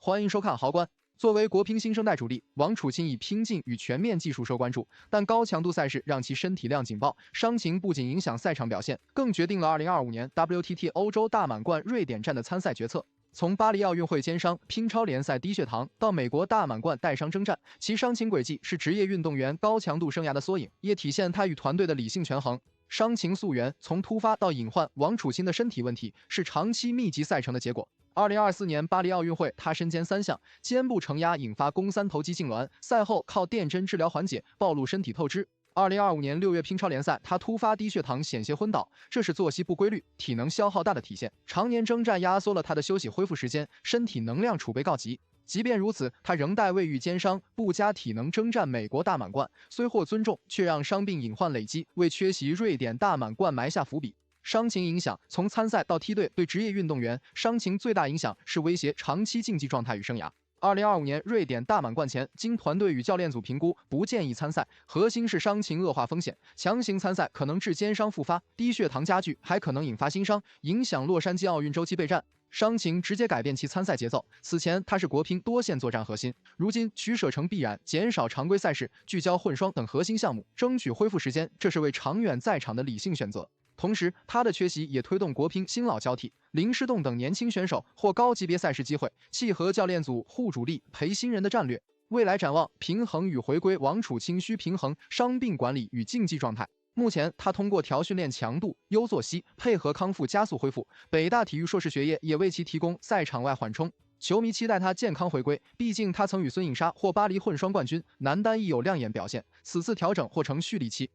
欢迎收看豪观。作为国乒新生代主力，王楚钦以拼劲与全面技术受关注，但高强度赛事让其身体量警报，伤情不仅影响赛场表现，更决定了2025年 WTT 欧洲大满贯瑞典站的参赛决策。从巴黎奥运会肩伤、乒超联赛低血糖到美国大满贯带伤征战，其伤情轨迹是职业运动员高强度生涯的缩影，也体现他与团队的理性权衡。伤情溯源从突发到隐患，王楚钦的身体问题是长期密集赛程的结果。2024年巴黎奥运会，他身兼3项，肩部承压引发肱三头肌痉挛，赛后靠电针治疗缓解，暴露身体透支。2025年6月乒超联赛，他突发低血糖险些昏倒，这是作息不规律、体能消耗大的体现。常年征战压缩了他的休息恢复时间，身体能量储备告急。即便如此，他仍待未愈肩伤，不加体能征战美国大满贯，虽获尊重，却让伤病隐患累积，为缺席瑞典大满贯埋下伏笔。伤情影响，从参赛到梯队，对职业运动员伤情最大影响是威胁长期竞技状态与生涯。2025年瑞典大满贯前，经团队与教练组评估，不建议参赛，核心是伤情恶化风险，强行参赛可能致肩伤复发，低血糖加剧，还可能引发新伤，影响洛杉矶奥运周期备战。伤情直接改变其参赛节奏。此前他是国乒多线作战核心，如今取舍成必然，减少常规赛事，聚焦混双等核心项目，争取恢复时间，这是为长远在场的理性选择。同时，他的缺席也推动国乒新老交替，林诗栋等年轻选手获高级别赛事机会，契合教练组护主力、陪新人的战略。未来展望，平衡与回归，王楚钦需平衡伤病管理与竞技状态。目前，他通过调训练强度、优作息，配合康复加速恢复。北大体育硕士学业也为其提供赛场外缓冲。球迷期待他健康回归，毕竟他曾与孙颖莎获巴黎混双冠军，男单亦有亮眼表现。此次调整或成蓄力期。